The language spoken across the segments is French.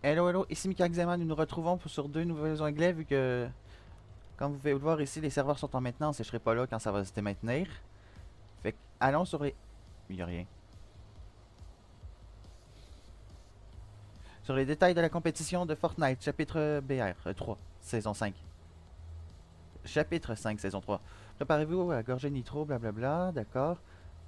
Hello, hello, ici Mika Zeman, nous nous retrouvons sur deux nouveaux onglets vu que, comme vous pouvez le voir ici, les serveurs sont en maintenance et je serai pas là quand ça va se démaintenir. Fait que, allons sur les... Il y a rien. Sur les détails de la compétition de Fortnite, chapitre BR 3, saison 5. Chapitre 5, saison 3. Préparez-vous à gorger nitro, blablabla, d'accord.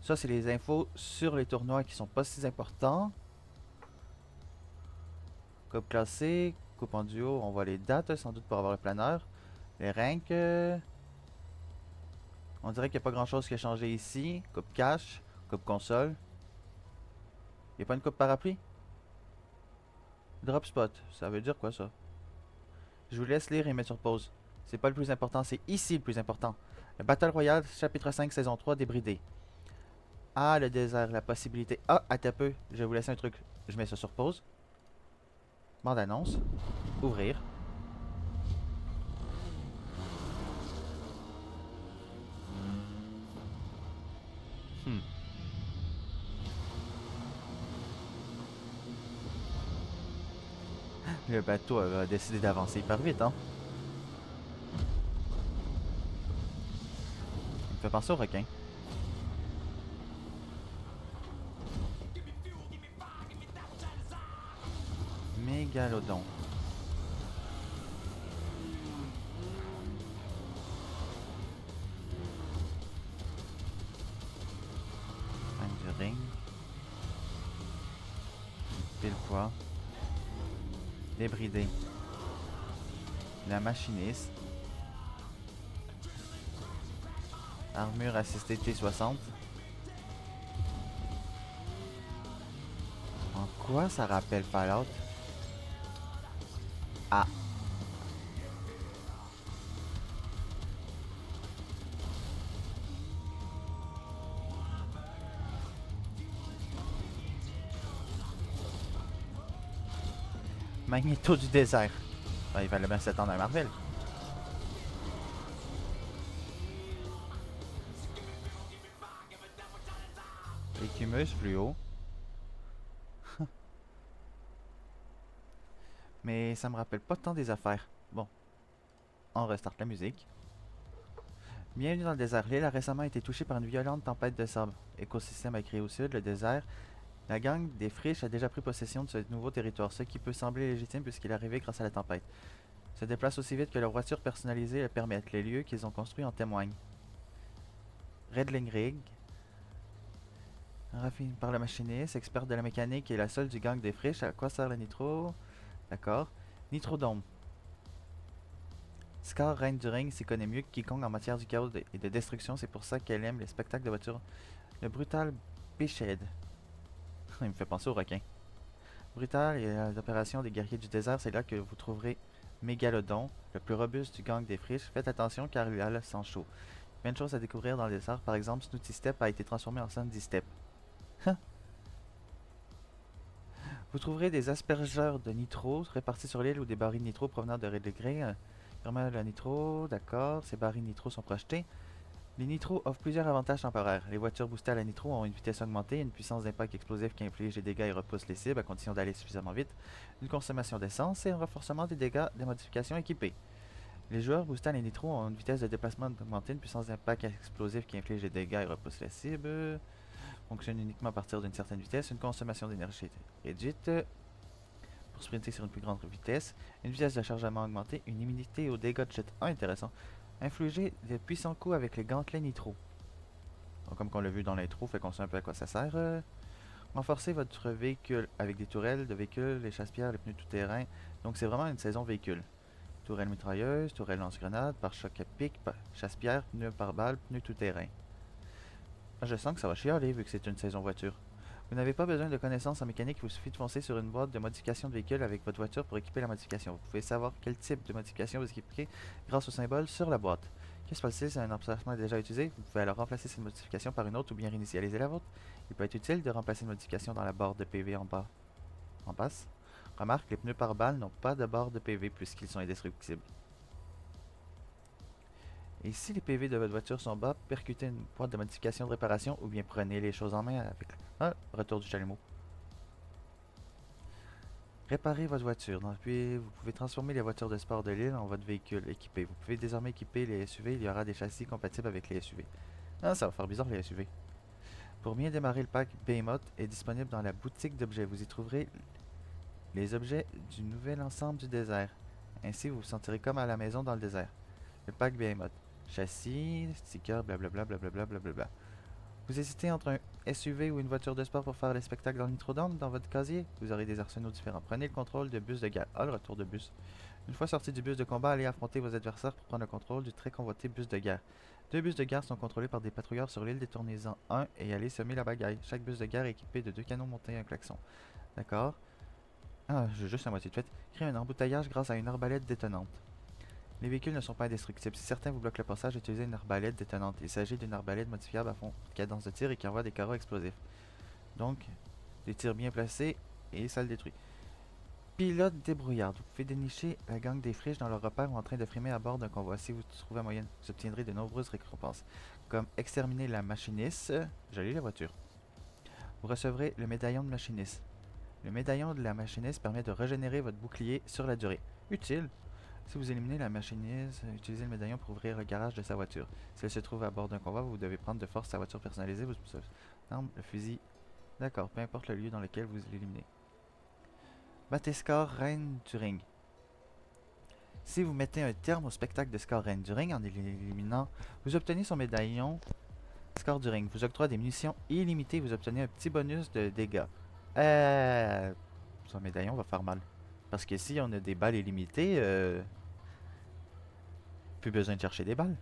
Ça, c'est les infos sur les tournois qui sont pas si importants. Coupe classée, coupe en duo, on voit les dates, sans doute pour avoir le planeur. Les ranks, on dirait qu'il n'y a pas grand chose qui a changé ici. Coupe cash, coupe console. Il n'y a pas une coupe parapluie? Drop spot, ça veut dire quoi ça? Je vous laisse lire et mettre sur pause. C'est pas le plus important, c'est ici le plus important. Le Battle Royale, chapitre 5, saison 3, débridé. Ah, le désert, la possibilité. Ah, attends un peu, je vais vous laisser un truc. Je mets ça sur pause. Bande annonce. Ouvrir. Hmm. Le bateau a décidé d'avancer hyper vite, hein. Il me fait penser au requin. Mégalodon. Fin du ring. Pile poids. Débridé. La machiniste. Armure assistée T60. En quoi ça rappelle Fallout? Ah, Magnéto du désert. Ah, il fallait bien s'attendre à Marvel. Écumeuse fluo. Mais ça me rappelle pas tant des affaires. Bon, on restarte la musique. Bienvenue dans le désert. L'île a récemment été touchée par une violente tempête de sable. Écosystème à créer au sud, le désert. La gang des friches a déjà pris possession de ce nouveau territoire, ce qui peut sembler légitime puisqu'il est arrivé grâce à la tempête. Se déplace aussi vite que leur voiture personnalisée le permettent. Les lieux qu'ils ont construits en témoignent. Redling Rig, raffiné par le machiniste, expert de la mécanique et la seule du gang des friches. À quoi sert le nitro? D'accord. Nitrodome. Scar, reine du ring, s'y connaît mieux que quiconque en matière du chaos et de destruction, c'est pour ça qu'elle aime les spectacles de voitures. Le brutal Béched. Il me fait penser au requin. Brutal et les opérations des guerriers du désert, c'est là que vous trouverez Mégalodon, le plus robuste du gang des friches. Faites attention car il a le sang chaud. Plein de choses à découvrir dans le désert. Par exemple, Snooty Step a été transformé en Sandy Step. Vous trouverez des aspergeurs de nitro répartis sur l'île ou des barils de nitro provenant de Red Grey. Permet le nitro, d'accord. Ces barils de nitro sont projetés. Les nitros offrent plusieurs avantages temporaires. Les voitures boostées à la nitro ont une vitesse augmentée, une puissance d'impact explosif qui inflige des dégâts et repousse les cibles à condition d'aller suffisamment vite, une consommation d'essence et un renforcement des dégâts des modifications équipées. Les joueurs boostés à la nitro ont une vitesse de déplacement augmentée, une puissance d'impact explosif qui inflige des dégâts et repousse les cibles. Fonctionne uniquement à partir d'une certaine vitesse, une consommation d'énergie réduite pour sprinter sur une plus grande vitesse, une vitesse de chargement augmentée, une immunité aux dégâts de jet 1 intéressant, infliger de puissants coups avec les gantelets nitro. Donc, comme on l'a vu dans l'intro, fait qu'on sait un peu à quoi ça sert. Renforcer votre véhicule avec des tourelles de véhicules, les chasse-pierres, les pneus tout-terrain. Donc c'est vraiment une saison véhicule. Tourelle mitrailleuse, tourelle lance-grenade, pare-choc à pic, chasse-pierre, pneus par balle, pneus tout-terrain. Je sens que ça va chialer vu que c'est une saison voiture. Vous n'avez pas besoin de connaissances en mécanique, il vous suffit de foncer sur une boîte de modification de véhicule avec votre voiture pour équiper la modification. Vous pouvez savoir quel type de modification vous équiperez grâce au symbole sur la boîte. Qu'est-ce qui se passe si un emplacement est déjà utilisé? Vous pouvez alors remplacer cette modification par une autre ou bien réinitialiser la vôtre. Il peut être utile de remplacer une modification dans la barre de PV en bas. En basse. Remarque, les pneus par balle n'ont pas de barre de PV puisqu'ils sont indestructibles. Et si les PV de votre voiture sont bas, percutez une boîte de modification de réparation ou bien prenez les choses en main avec... Ah, retour du chalumeau. Réparez votre voiture. Puis, vous pouvez transformer les voitures de sport de l'île en votre véhicule équipé. Vous pouvez désormais équiper les SUV. Il y aura des châssis compatibles avec les SUV. Ah, ça va faire bizarre les SUV. Pour bien démarrer, le pack Behemoth est disponible dans la boutique d'objets. Vous y trouverez les objets du nouvel ensemble du désert. Ainsi, vous vous sentirez comme à la maison dans le désert. Le pack Behemoth. Châssis, sticker, blablabla, blablabla, blablabla. Vous hésitez entre un SUV ou une voiture de sport pour faire le spectacle dans le Nitrodome dans votre casier? Vous aurez des arsenaux différents. Prenez le contrôle de bus de guerre. Ah, le retour de bus. Une fois sorti du bus de combat, allez affronter vos adversaires pour prendre le contrôle du très convoité bus de guerre. Deux bus de guerre sont contrôlés par des patrouilleurs sur l'île. Détournez-en un et allez semer la bagaille. Chaque bus de guerre est équipé de deux canons montés et un klaxon. D'accord. Ah, j'ai juste la moitié de fait. Créez un embouteillage grâce à une arbalète détonante. Les véhicules ne sont pas indestructibles. Si certains vous bloquent le passage, utilisez une arbalète détonante. Il s'agit d'une arbalète modifiable à fond de cadence de tir et qui envoie des carreaux explosifs. Donc, des tirs bien placés et ça le détruit. Pilote débrouillard. Vous pouvez dénicher la gang des friches dans leur repère ou en train de frimer à bord d'un convoi. Si vous trouvez à moyenne, vous obtiendrez de nombreuses récompenses. Comme exterminer la machiniste. Jolie la voiture. Vous recevrez le médaillon de machiniste. Le médaillon de la machiniste permet de régénérer votre bouclier sur la durée. Utile. Si vous éliminez la machiniste, utilisez le médaillon pour ouvrir le garage de sa voiture. Si elle se trouve à bord d'un convoi, vous devez prendre de force sa voiture personnalisée, vos armes, le fusil. D'accord, peu importe le lieu dans lequel vous l'éliminez. Battez Scar, reine du ring. Si vous mettez un terme au spectacle de Scar, reine du ring en l'éliminant, vous obtenez son médaillon Scar du ring. Vous octroie des munitions illimitées, vous obtenez un petit bonus de dégâts. Son médaillon va faire mal. Parce que si on a des balles illimitées, plus besoin de chercher des balles.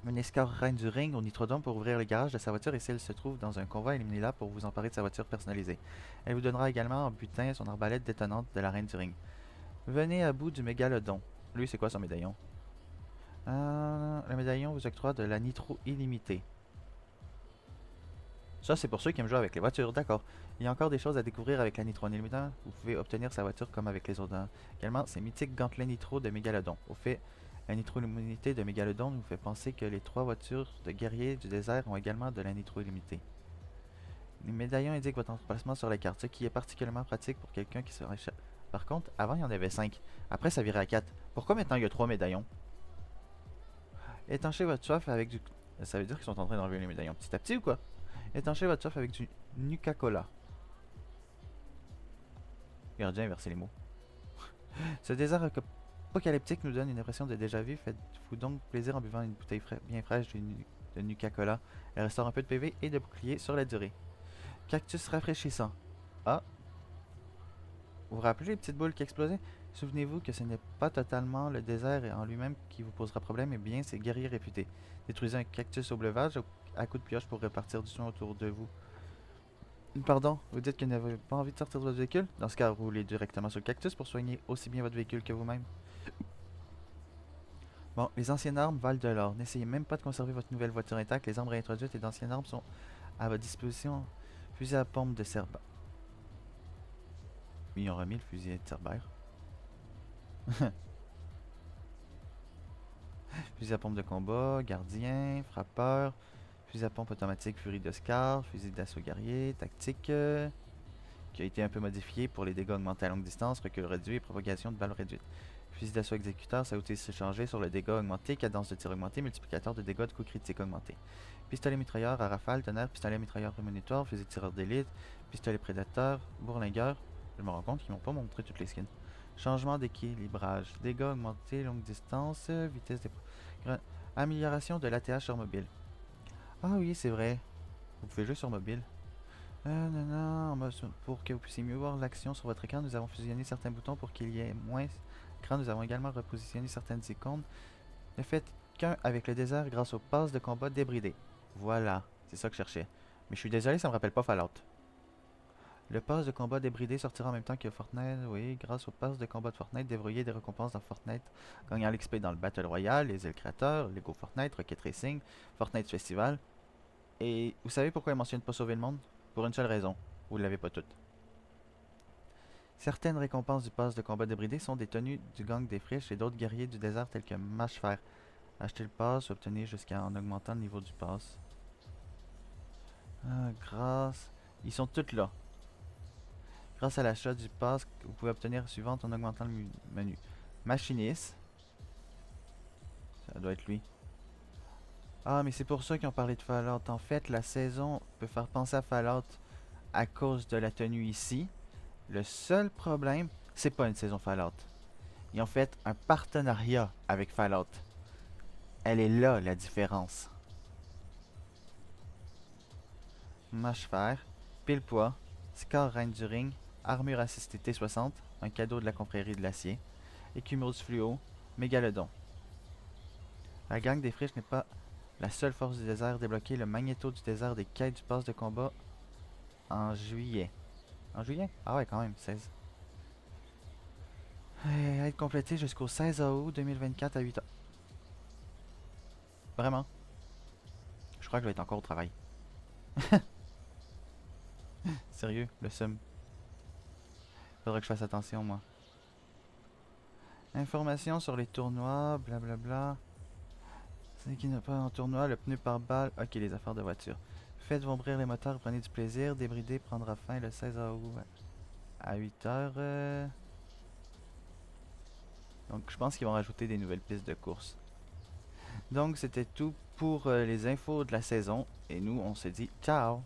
Menez Scar reine du ring au Nitrodome pour ouvrir le garage de sa voiture et si elle se trouve dans un convoi, éliminez-la pour vous emparer de sa voiture personnalisée. Elle vous donnera également en butin son arbalète détonante de la reine du ring. Venez à bout du mégalodon. Lui, c'est quoi son médaillon? Le médaillon vous octroie de la nitro illimitée. Ça, c'est pour ceux qui aiment jouer avec les voitures, d'accord. Il y a encore des choses à découvrir avec la nitro illimitée. Vous pouvez obtenir sa voiture comme avec les autres. Également, c'est mythique gantelet nitro de mégalodon. Au fait, la nitro-illimitée de Mégalodon nous fait penser que les trois voitures de guerriers du désert ont également de la nitro-illimitée. Les médaillons indiquent votre emplacement sur la carte, ce qui est particulièrement pratique pour quelqu'un qui se réchappe. Par contre, avant il y en avait 5. Après ça virait à 4. Pourquoi maintenant il y a 3 médaillons? Étanchez votre soif avec du... Ça veut dire qu'ils sont en train d'enlever les médaillons petit à petit ou quoi? Étanchez votre soif avec du Nuka-Cola. Gardien inverser les mots. Ce désert apocalyptique nous donne une impression de déjà-vu. Faites-vous donc plaisir en buvant une bouteille bien fraîche de Nuka-Cola. Elle restaure un peu de PV et de bouclier sur la durée. Cactus rafraîchissant. Ah, vous vous rappelez les petites boules qui explosaient? Souvenez-vous que ce n'est pas totalement le désert en lui-même qui vous posera problème, mais bien ses guerriers réputés. Détruisez un cactus au bleuvage à coups de pioche pour repartir du soin autour de vous. Pardon, vous dites que vous n'avez pas envie de sortir de votre véhicule? Dans ce cas, roulez directement sur le cactus pour soigner aussi bien votre véhicule que vous-même. Bon, les anciennes armes valent de l'or. N'essayez même pas de conserver votre nouvelle voiture intacte. Les armes réintroduites et d'anciennes armes sont à votre disposition. Fusil à pompe de Cerbère. Ils ont remis le fusil de Cerbère. Fusil à pompe de combat, gardien, frappeur, fusil à pompe automatique Furie de Scar, fusil d'assaut guerrier, tactique, qui a été un peu modifié pour les dégâts augmentés à longue distance, recul réduit et propagation de balles réduites. Fusil d'assaut exécuteur, ça a aussi changé sur le dégât augmenté, cadence de tir augmenté, multiplicateur de dégâts de coups critiques augmenté. Pistolet mitrailleur à rafale, tonnerre, pistolet mitrailleur prémonitoire, fusil de tireur d'élite, pistolet prédateur, bourlingueur. Je me rends compte qu'ils m'ont pas montré toutes les skins. Changement d'équilibrage, dégâts augmentés, longue distance, vitesse des... Amélioration de l'ATH sur mobile. Ah oui, c'est vrai. Vous pouvez jouer sur mobile. Non, non, pour que vous puissiez mieux voir l'action sur votre écran, nous avons fusionné certains boutons pour qu'il y ait moins d'écran. Nous avons également repositionné certaines icônes. Ne faites qu'un avec le désert grâce aux passes de combat débridées. Voilà, c'est ça que je cherchais. Mais je suis désolé, ça me rappelle pas Fallout. Le pass de combat débridé sortira en même temps que Fortnite. Oui, grâce au pass de combat de Fortnite, déverrouillez des récompenses dans Fortnite, gagnant l'XP dans le Battle Royale, les ailes créateurs, Lego Fortnite, Rocket Racing, Fortnite Festival. Et vous savez pourquoi elle mentionne pas sauver le monde? Pour une seule raison. Vous ne l'avez pas toutes. Certaines récompenses du pass de combat débridé sont des tenues du gang des friches et d'autres guerriers du désert tels que Mâche-Fer. Achetez le pass, obtenez jusqu'à en augmentant le niveau du pass. Ah, grâce. Ils sont tous là. Grâce à l'achat du pass, vous pouvez obtenir la suivante en augmentant le menu. Machiniste. Ça doit être lui. Ah, mais c'est pour ça qu'ils ont parlé de Fallout. En fait, la saison peut faire penser à Fallout à cause de la tenue ici. Le seul problème, c'est pas une saison Fallout. Ils ont fait un partenariat avec Fallout. Elle est là, la différence. Mâche fer, pile poids, Scar Reine du Ring, armure assistée T60, un cadeau de la confrérie de l'acier, Écumose fluo, Mégalodon. La gang des friches n'est pas la seule force du désert. Débloquer le magnéto du désert des quêtes du pass de combat en juillet. En juillet? Ah ouais, quand même, 16. Être complété jusqu'au 16 août 2024 à 8h. Vraiment? Je crois que je vais être encore au travail. Sérieux, le seum. Faudrait que je fasse attention, moi. Information sur les tournois, blablabla. C'est qui n'a pas en tournoi, le pneu par balle. Ok, les affaires de voiture. Faites ouvrir les moteurs, prenez du plaisir. Débridé prendra fin le 16 août à 8h. Donc, je pense qu'ils vont rajouter des nouvelles pistes de course. Donc, c'était tout pour les infos de la saison. Et nous, on se dit ciao!